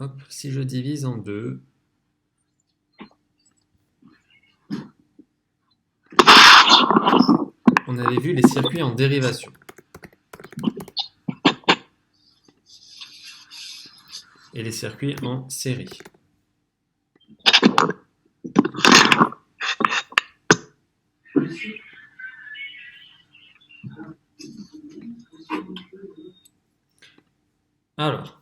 Hop, si je divise en deux, on avait vu les circuits en dérivation. Et les circuits en série. Alors,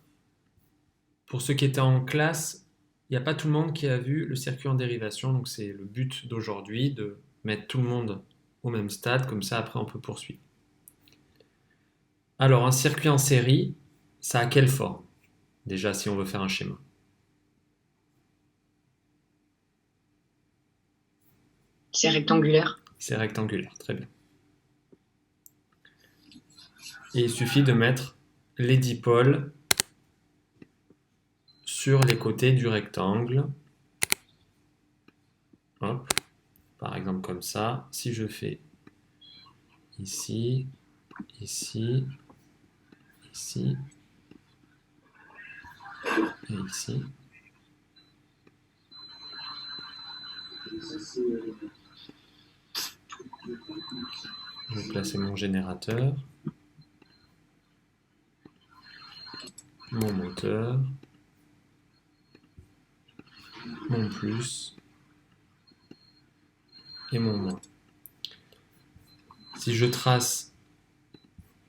pour ceux qui étaient en classe, il n'y a pas tout le monde qui a vu le circuit en dérivation, donc c'est le but d'aujourd'hui, de mettre tout le monde au même stade, comme ça après on peut poursuivre. Alors, un circuit en série, ça a quelle forme? Déjà, si on veut faire un schéma. C'est rectangulaire. C'est rectangulaire, très bien. Et il suffit de mettre les dipôles sur les côtés du rectangle. Hop, par exemple comme ça. Si je fais ici, ici, ici et ici. Je vais placer mon générateur, mon moteur, mon plus et mon moins. Si je trace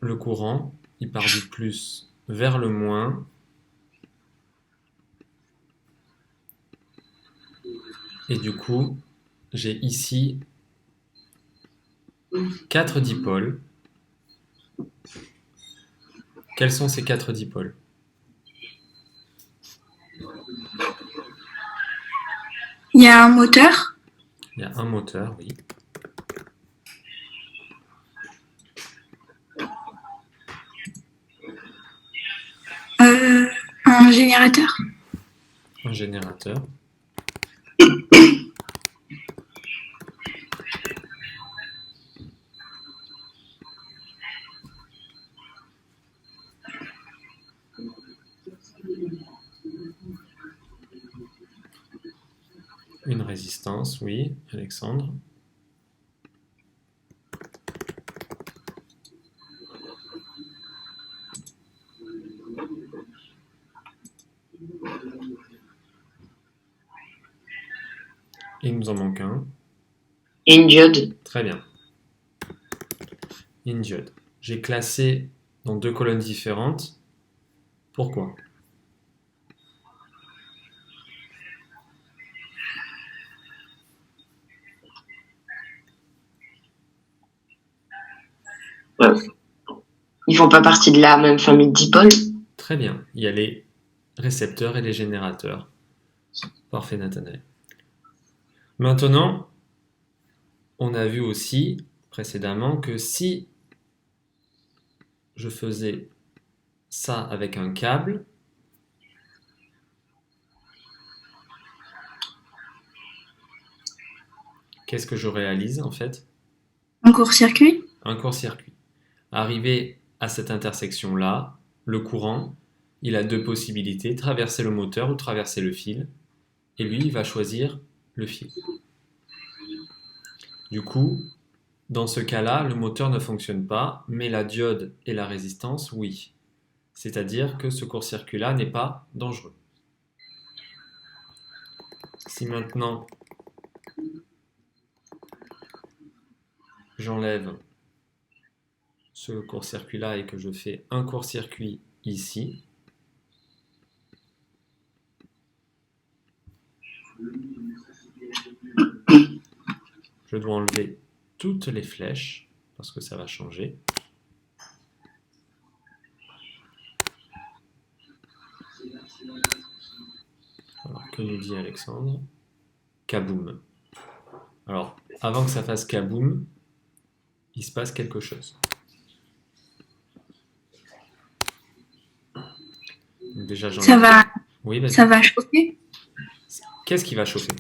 le courant, il part du plus vers le moins. Et du coup, j'ai ici 4 dipôles. Quels sont ces 4 dipôles? Il y a un moteur. Il y a un moteur, oui. Un générateur. Un générateur. Une résistance, oui, Alexandre. Et il nous en manque un. Et une diode. Très bien. Une diode. J'ai classé dans 2 colonnes différentes. Pourquoi? Ouais. Ils font pas partie de la même famille de dipôles. Très bien. Il y a les récepteurs et les générateurs. Parfait, Nathanaël. Maintenant, on a vu aussi précédemment que si je faisais ça avec un câble, qu'est-ce que je réalise en fait? Un court-circuit. Un court-circuit. Arrivé à cette intersection-là, le courant, il a 2 possibilités, traverser le moteur ou traverser le fil. Et lui, il va choisir le fil. Du coup, dans ce cas-là, le moteur ne fonctionne pas, mais la diode et la résistance, oui. C'est-à-dire que ce court-circuit-là n'est pas dangereux. Si maintenant j'enlève ce court-circuit-là et que je fais un court-circuit ici, je dois enlever toutes les flèches parce que ça va changer. Alors, que nous dit Alexandre? Kaboum. Alors, avant que ça fasse kaboum, il se passe quelque chose. Donc déjà, Ça va, oui, vas-y. ça va chauffer. Qu'est-ce qui va chauffer?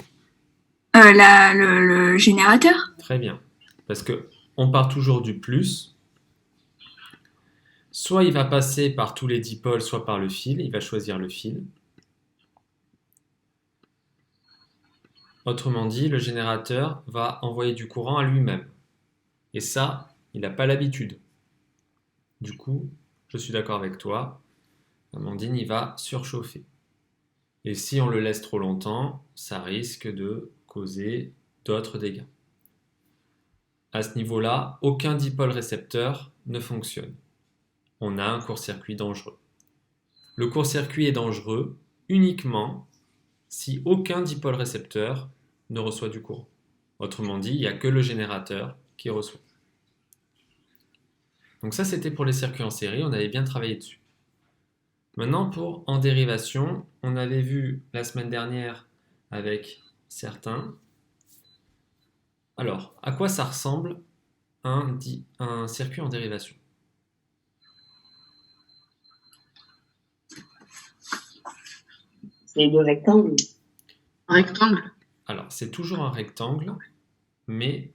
Le générateur. Très bien. Parce que on part toujours du plus. Soit il va passer par tous les dipôles, soit par le fil. Il va choisir le fil. Autrement dit, le générateur va envoyer du courant à lui-même. Et ça, il n'a pas l'habitude. Du coup, je suis d'accord avec toi, Amandine, il va surchauffer. Et si on le laisse trop longtemps, ça risque de causer d'autres dégâts. À ce niveau-là, aucun dipôle récepteur ne fonctionne. On a un court-circuit dangereux. Le court-circuit est dangereux uniquement si aucun dipôle récepteur ne reçoit du courant. Autrement dit, il n'y a que le générateur qui reçoit. Donc ça, c'était pour les circuits en série, on avait bien travaillé dessus. Maintenant, pour en dérivation, on avait vu la semaine dernière avec certains. Alors, à quoi ça ressemble un circuit en dérivation? C'est deux rectangles. Un rectangle Alors, c'est toujours un rectangle, mais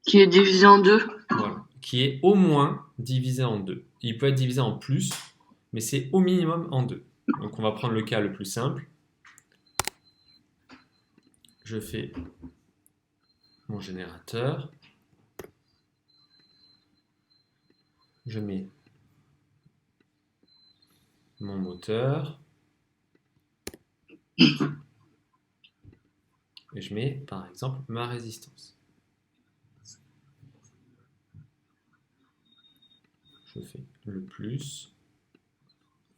qui est divisé en deux. voilà, qui est au moins divisé en deux. Il peut être divisé en plus, mais c'est au minimum en deux. Donc, on va prendre le cas le plus simple. Je fais mon générateur. Je mets mon moteur. Et je mets, par exemple, ma résistance. Je fais le plus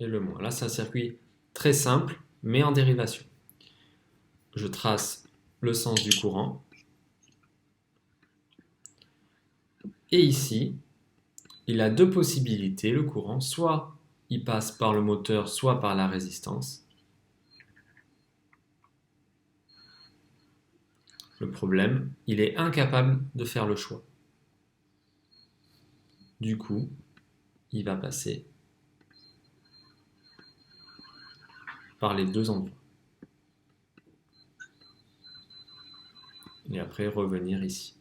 et le moins. Là, c'est un circuit très simple, mais en dérivation. Je trace le sens du courant. Et ici, il a deux possibilités, le courant. Soit il passe par le moteur, soit par la résistance. Le problème, il est incapable de faire le choix. Du coup, il va passer par les deux endroits. Et après revenir ici.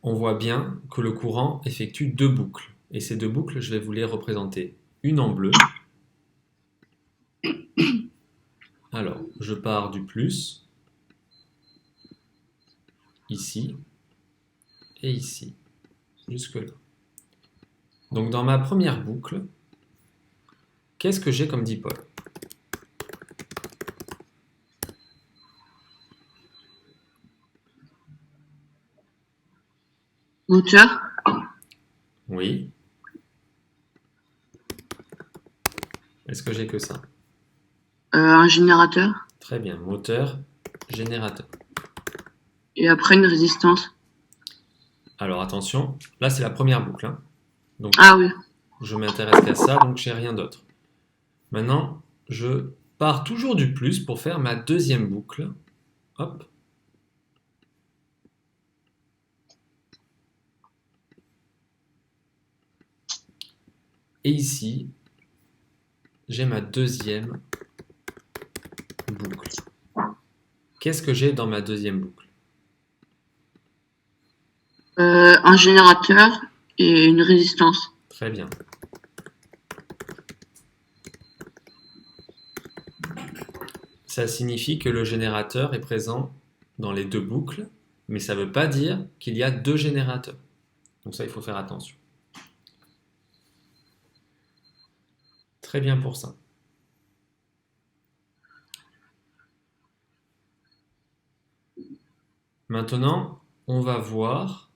On voit bien que le courant effectue deux boucles. Et ces deux boucles, je vais vous les représenter. Une en bleu. Alors, je pars du plus, ici, et ici, jusque là. Donc dans ma première boucle, qu'est-ce que j'ai comme dipôle? Moteur, Oui. Est-ce que j'ai que ça? un générateur, Très bien, moteur, générateur. et après une résistance. Alors attention, là c'est la première boucle, hein. Donc Ah oui, je m'intéresse qu'à ça, donc j'ai rien d'autre. Maintenant, je pars toujours du plus pour faire ma deuxième boucle. Hop. Et ici, j'ai ma deuxième boucle. Qu'est-ce que j'ai dans ma deuxième boucle? un générateur et une résistance. Très bien. Ça signifie que le générateur est présent dans les deux boucles, mais ça ne veut pas dire qu'il y a deux générateurs. Donc ça, il faut faire attention. Très bien pour ça. Maintenant, on va voir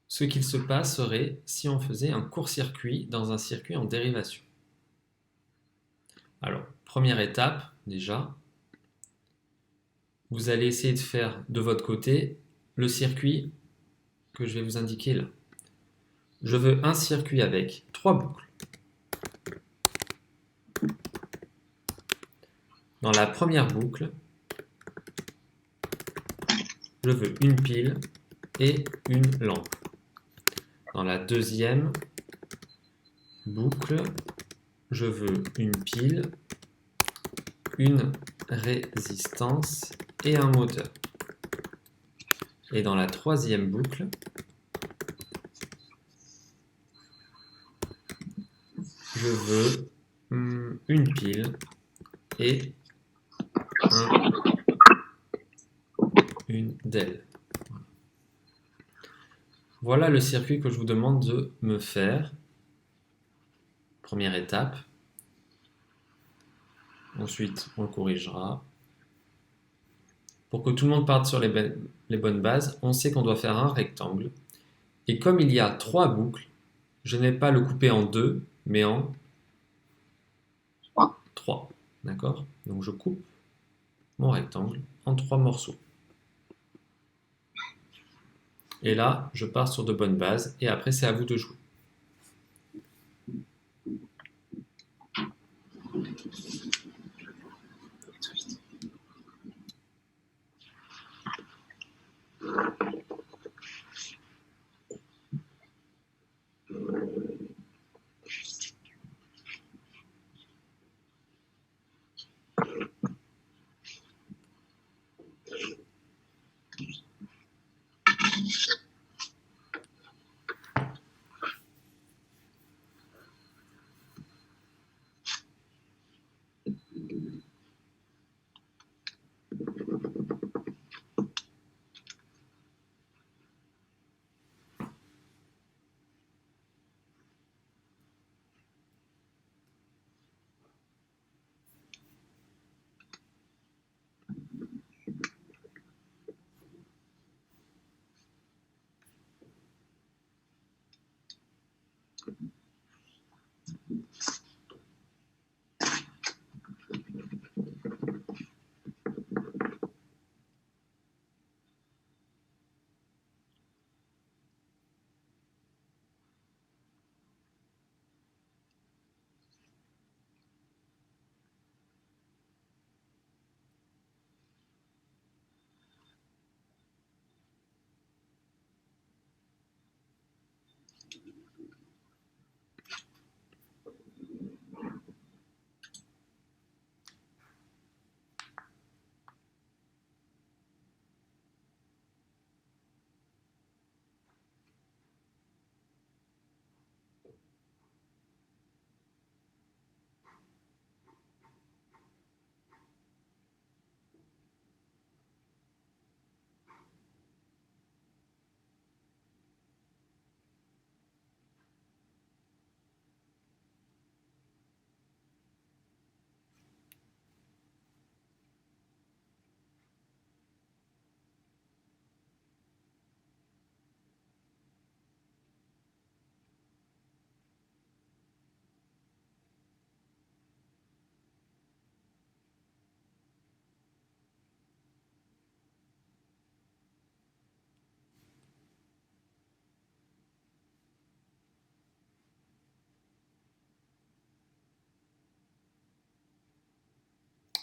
ce qu'il se passerait si on faisait un court-circuit dans un circuit en dérivation. Alors, première étape, déjà, vous allez essayer de faire de votre côté le circuit que je vais vous indiquer là. Je veux un circuit avec 3 boucles. Dans la première boucle, je veux une pile et une lampe. Dans la deuxième boucle, je veux une pile, une résistance et un moteur. Et dans la troisième boucle, je veux une pile et une DEL. Voilà le circuit que je vous demande de me faire. Première étape. Ensuite, on le corrigera. Pour que tout le monde parte sur les bonnes bases, on sait qu'on doit faire un rectangle. Et comme il y a 3 boucles, je n'ai pas le couper en 2, mais en 3. D'accord? Donc je coupe mon rectangle en 3 morceaux. Et là, je pars sur de bonnes bases. Et après, c'est à vous de jouer.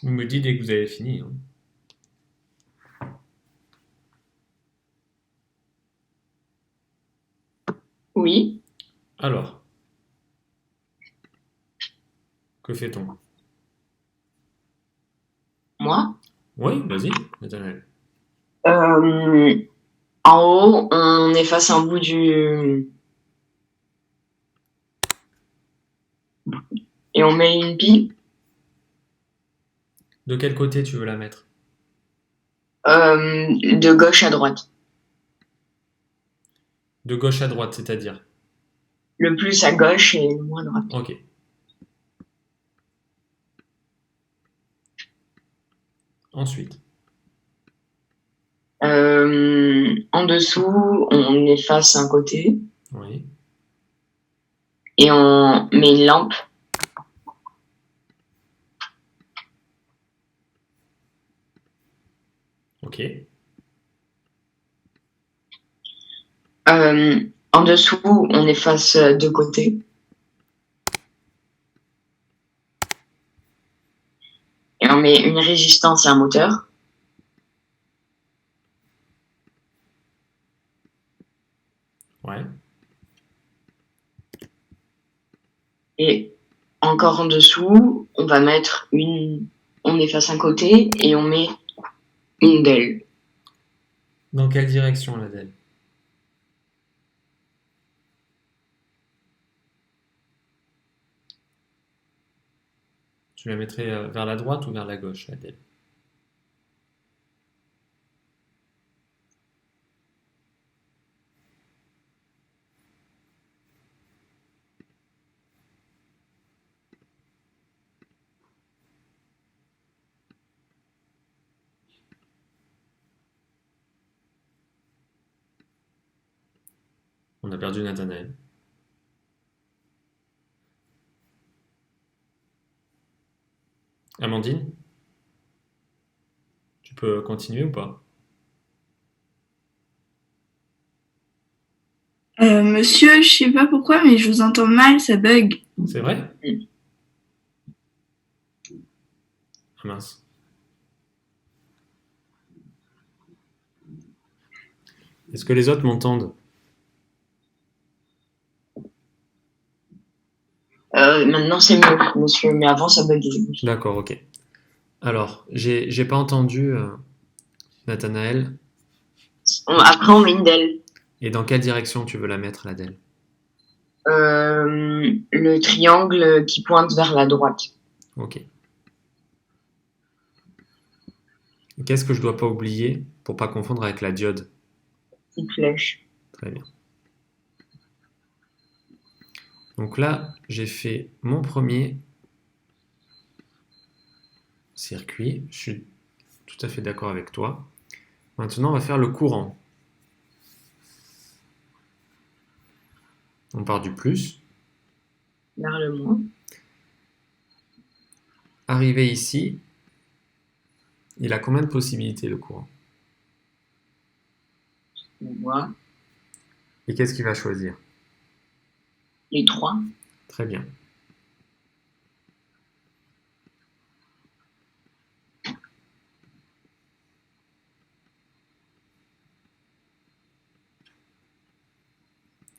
Vous me dites dès que vous avez fini. Hein. Oui, Alors, que fait-on? moi. Oui, vas-y, Nathanaël. Euh, En haut, on efface un bout du... Et on met une pile De quel côté tu veux la mettre? de gauche à droite. De gauche à droite, c'est-à-dire? Le plus à gauche et le moins à droite. Ok. Ensuite, En dessous, on efface un côté oui. et on met une lampe. Ok. En dessous, on efface deux côtés. Et on met une résistance et un moteur. Ouais. Et encore en dessous, on va mettre on efface un côté et on met une DEL. Dans quelle direction, l'Adèle? Tu la mettrais vers la droite ou vers la gauche, la DEL? On a perdu Nathanaël. Amandine, tu peux continuer ou pas? Monsieur, je sais pas pourquoi, mais je vous entends mal, ça bug. C'est vrai? Ah mince. Est-ce que les autres m'entendent? Maintenant, c'est mieux, monsieur, mais avant, ça buguait. D'accord, ok. Alors, j'ai pas entendu Nathanaël. Après, on met une DEL. Et dans quelle direction tu veux la mettre, la DEL? Le triangle qui pointe vers la droite. Ok. Et qu'est-ce que je dois pas oublier pour pas confondre avec la diode? Petite flèche. Très bien. Donc là, j'ai fait mon premier circuit. Je suis tout à fait d'accord avec toi. Maintenant, on va faire le courant. On part du plus. Vers le moins. Arrivé ici, il a combien de possibilités, le courant? On voit Et qu'est-ce qu'il va choisir? les trois. Très bien.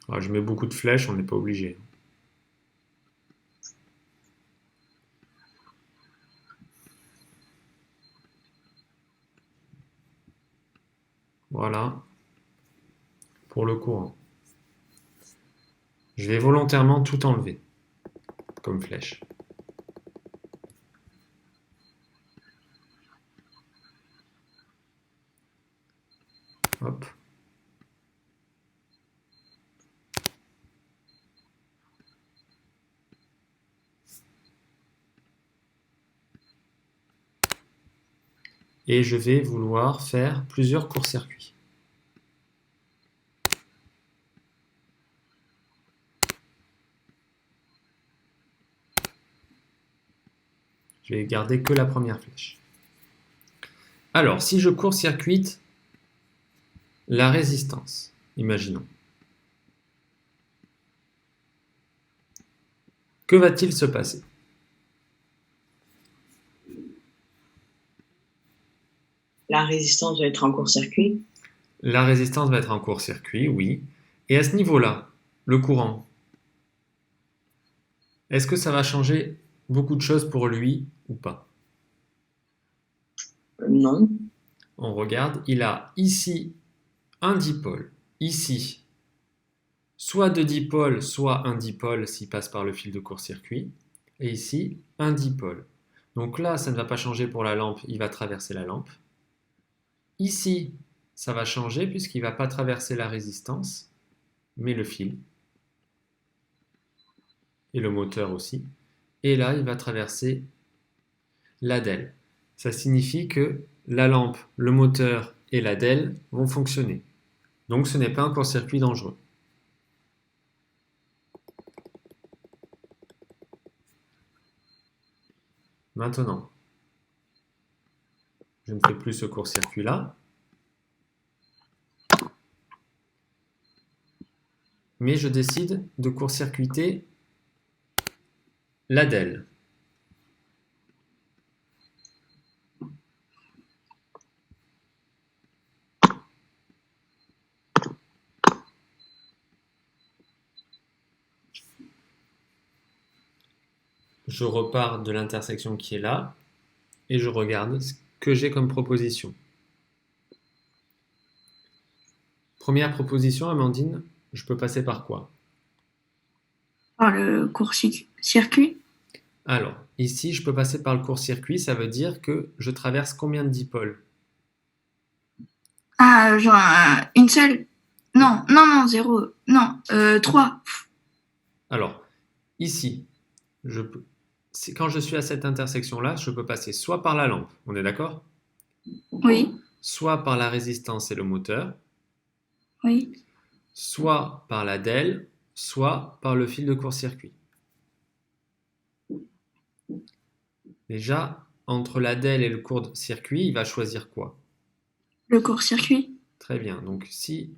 Alors, je mets beaucoup de flèches, on n'est pas obligé. Voilà pour le courant. Je vais volontairement tout enlever comme flèche. Hop. Et je vais vouloir faire plusieurs courts-circuits. Je vais garder que la première flèche. Alors, si je court-circuite la résistance, imaginons. Que va-t-il se passer? La résistance va être en court-circuit. La résistance va être en court-circuit, oui. Et à ce niveau-là, le courant, est-ce que ça va changer beaucoup de choses pour lui ou pas? Non. On regarde, il a ici un dipôle, ici soit deux dipôles, soit un dipôle s'il passe par le fil de court-circuit, et ici un dipôle. Donc là, ça ne va pas changer pour la lampe, il va traverser la lampe. Ici, ça va changer puisqu'il ne va pas traverser la résistance, mais le fil. Et le moteur aussi. Et là, il va traverser la DEL. Ça signifie que la lampe, le moteur et la DEL vont fonctionner. Donc ce n'est pas un court-circuit dangereux. Maintenant, je ne fais plus ce court-circuit-là, mais je décide de court-circuiter la DEL. Je repars de l'intersection qui est là et je regarde ce que j'ai comme proposition. Première proposition, Amandine, je peux passer par quoi? Par le court-circuit. Alors, ici, je peux passer par le court-circuit, ça veut dire que je traverse combien de dipôles? Ah, genre, une seule. Non, non, non, zéro. Non, trois. Alors, ici, quand je suis à cette intersection-là, je peux passer soit par la lampe, on est d'accord? Oui, Soit par la résistance et le moteur, oui. soit par la DEL, soit par le fil de court-circuit. Déjà, entre la DEL et le court-circuit, il va choisir quoi? Le court-circuit. Très bien. Donc si,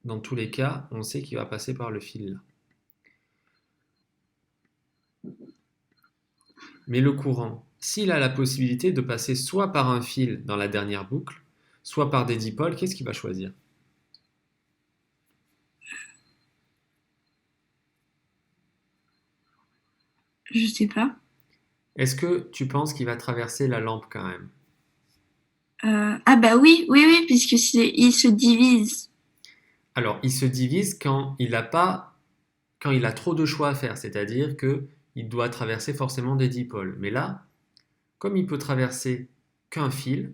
dans tous les cas, on sait qu'il va passer par le fil là. Mais le courant, s'il a la possibilité de passer soit par un fil dans la dernière boucle, soit par des dipôles, qu'est-ce qu'il va choisir? Je sais pas. Est-ce que tu penses qu'il va traverser la lampe quand même? Ah bah oui, oui, oui, puisque il se divise. Alors, il se divise quand il a trop de choix à faire, c'est-à-dire que il doit traverser forcément des dipôles. Mais là, comme il peut traverser qu'un fil,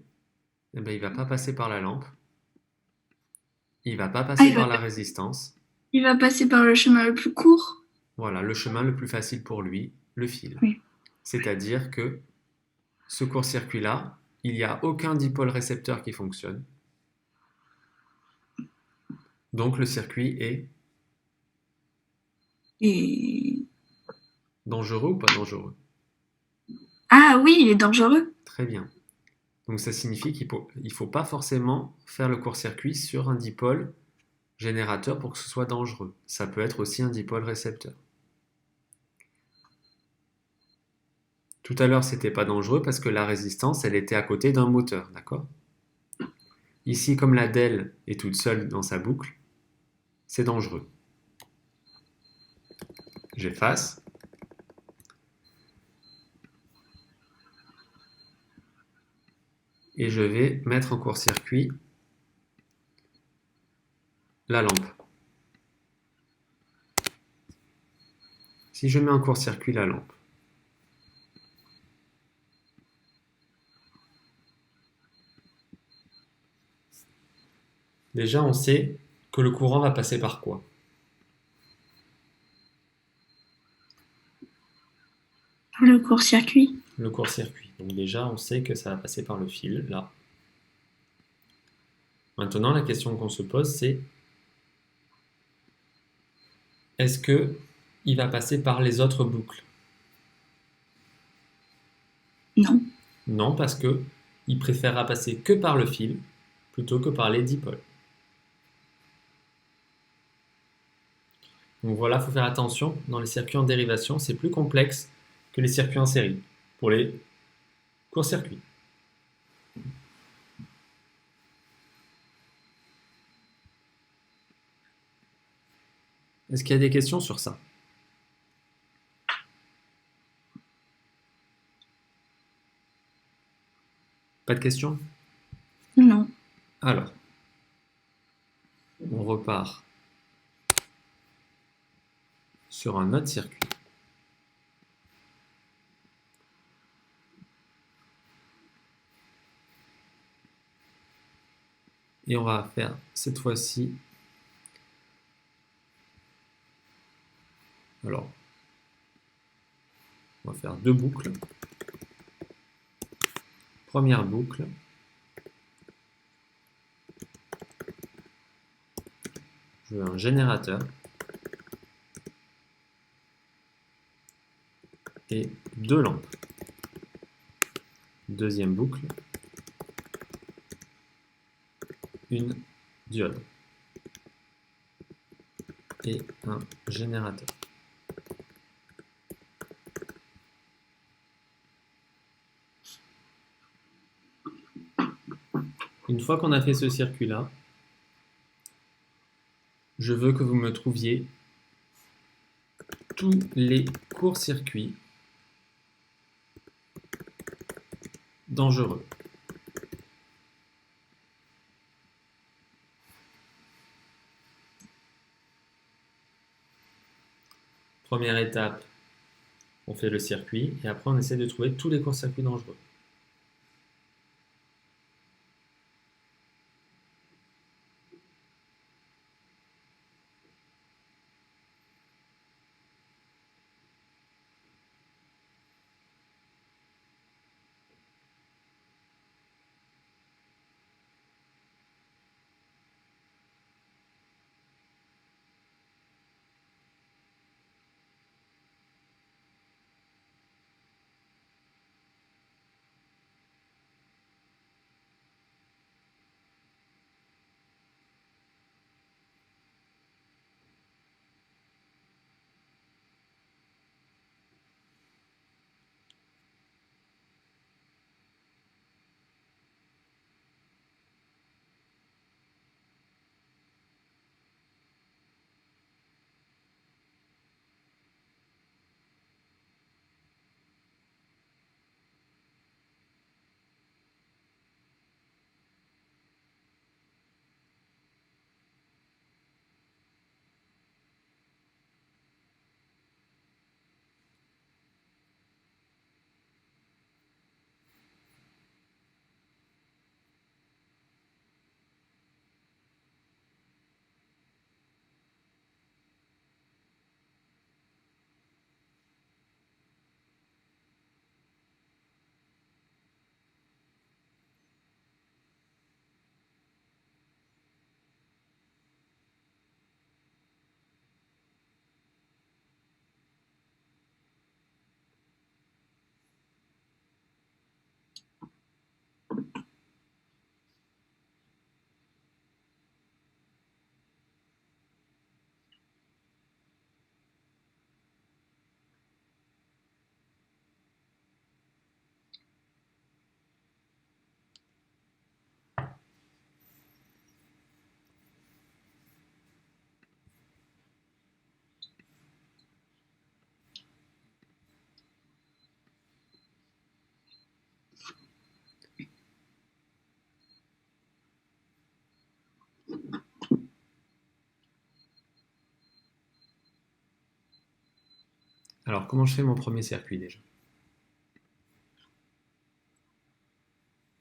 eh ben, il va pas passer par la lampe, il va pas Ah, passer par la résistance. il va passer par le chemin le plus court. Voilà, le chemin le plus facile pour lui, le fil. Oui. C'est-à-dire que ce court-circuit-là, il n'y a aucun dipôle récepteur qui fonctionne. Donc le circuit est Et... dangereux ou pas dangereux? Ah oui, il est dangereux. Très bien. Donc ça signifie qu'il ne faut pas forcément faire le court-circuit sur un dipôle générateur pour que ce soit dangereux. Ça peut être aussi un dipôle récepteur. Tout à l'heure, c'était pas dangereux parce que la résistance, elle était à côté d'un moteur, d'accord? Ici, comme la DEL est toute seule dans sa boucle, c'est dangereux. J'efface. Et je vais mettre en court-circuit la lampe. Si je mets en court-circuit la lampe, déjà on sait que le courant va passer par quoi? Le court-circuit. Le court-circuit. Donc déjà on sait que ça va passer par le fil, là. Maintenant la question qu'on se pose c'est est-ce que il va passer par les autres boucles? Non. Non, parce que il préférera passer que par le fil plutôt que par les dipôles. Donc voilà, il faut faire attention, dans les circuits en dérivation, c'est plus complexe que les circuits en série, pour les courts-circuits. Est-ce qu'il y a des questions sur ça? Pas de questions? Non. Alors, on repart sur un autre circuit. Et on va faire cette fois-ci. Alors, on va faire deux boucles. Première boucle. Je veux un générateur. Et deux lampes. Deuxième boucle. Une diode. Et un générateur. Une fois qu'on a fait ce circuit-là, je veux que vous me trouviez tous les courts-circuits dangereux. Première étape, On fait le circuit et après on essaie de trouver tous les courts-circuits dangereux. Alors, comment je fais mon premier circuit déjà?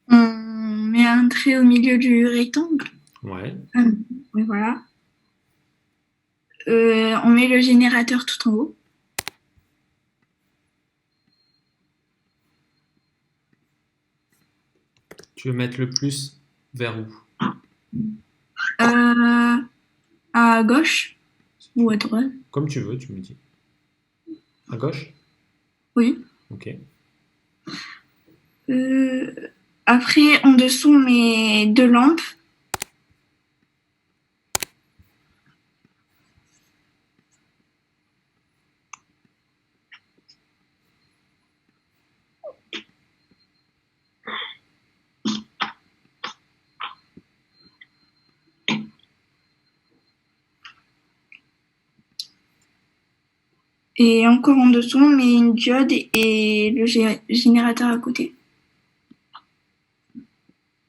On met un trait au milieu du rectangle. Ouais, Oui, voilà. On met le générateur tout en haut. tu veux mettre le plus vers où? À gauche ou à droite. Comme tu veux, tu me dis. À gauche? Oui. Ok. Après, en dessous, on met deux lampes. Et encore en dessous, on met une diode et le générateur à côté.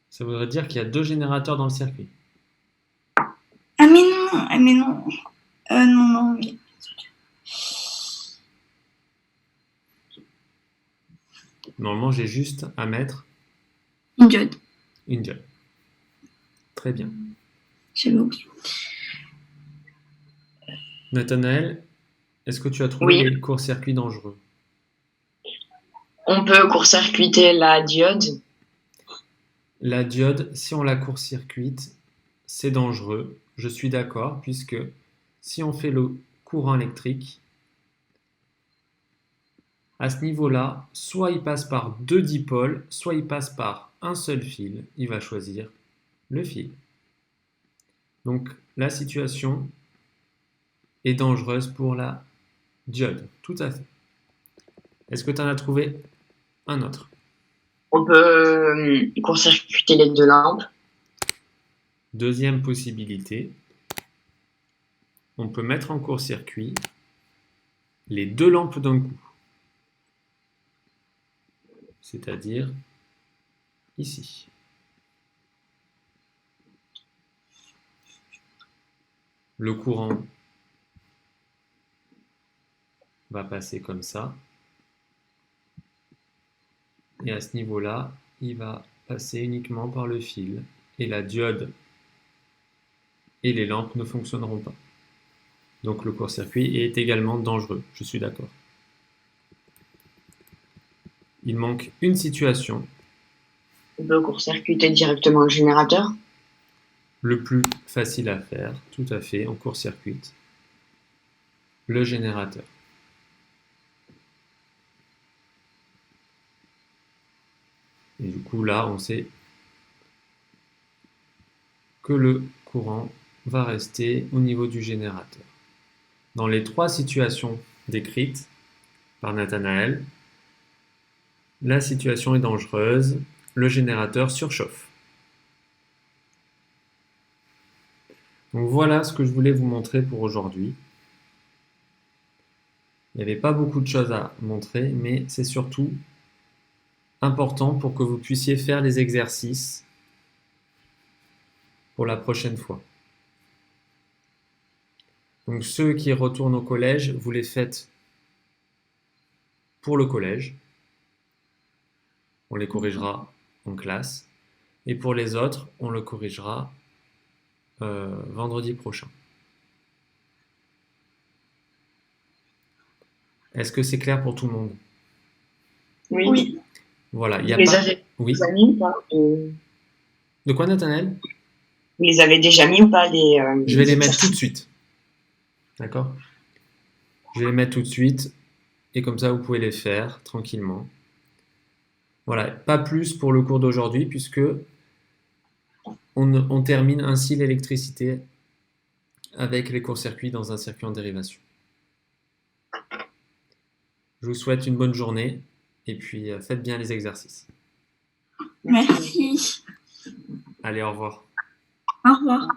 Ça voudrait dire qu'il y a deux générateurs dans le circuit. Ah mais non, ah mais non. Non, non, mais... Normalement, j'ai juste à mettre Une diode. une diode. Très bien. J'avais oublié. Nathanaël, est-ce que tu as trouvé Oui. les courts-circuits dangereux? On peut court-circuiter la diode. La diode, si on la court-circuite, c'est dangereux. Je suis d'accord, puisque si on fait le courant électrique, à ce niveau-là, soit il passe par deux dipôles, soit il passe par un seul fil. Il va choisir le fil. Donc la situation est dangereuse pour la diode. Tout à fait. Est-ce que tu en as trouvé un autre? On peut court-circuiter les deux lampes. Deuxième possibilité, on peut mettre en court-circuit les deux lampes d'un coup. C'est-à-dire ici. Le courant va passer comme ça. Et à ce niveau-là, il va passer uniquement par le fil. Et la diode et les lampes ne fonctionneront pas. Donc le court-circuit est également dangereux, je suis d'accord. Il manque une situation. On peut court-circuiter directement le générateur. Le plus facile à faire, tout à fait, on court-circuite le générateur. Et du coup, là, on sait que le courant va rester au niveau du générateur. Dans les 3 situations décrites par Nathanaël, la situation est dangereuse, le générateur surchauffe. Donc voilà ce que je voulais vous montrer pour aujourd'hui. Il n'y avait pas beaucoup de choses à montrer, mais c'est surtout important pour que vous puissiez faire les exercices pour la prochaine fois. Donc ceux qui retournent au collège, vous les faites pour le collège. On les corrigera en classe. Et pour les autres, on le corrigera vendredi prochain. Est-ce que c'est clair pour tout le monde? Oui. Oui. Voilà, il Vous n'y a les pas... avez Oui. déjà mis ou pas De quoi, Nathanaël? Vous les avez déjà mis ou pas Je vais les mettre tout de suite. D'accord? Je vais les mettre tout de suite. Et comme ça, vous pouvez les faire tranquillement. Voilà, pas plus pour le cours d'aujourd'hui, puisque on termine ainsi l'électricité avec les courts-circuits dans un circuit en dérivation. Je vous souhaite une bonne journée et puis faites bien les exercices. Merci. Allez, au revoir. Au revoir.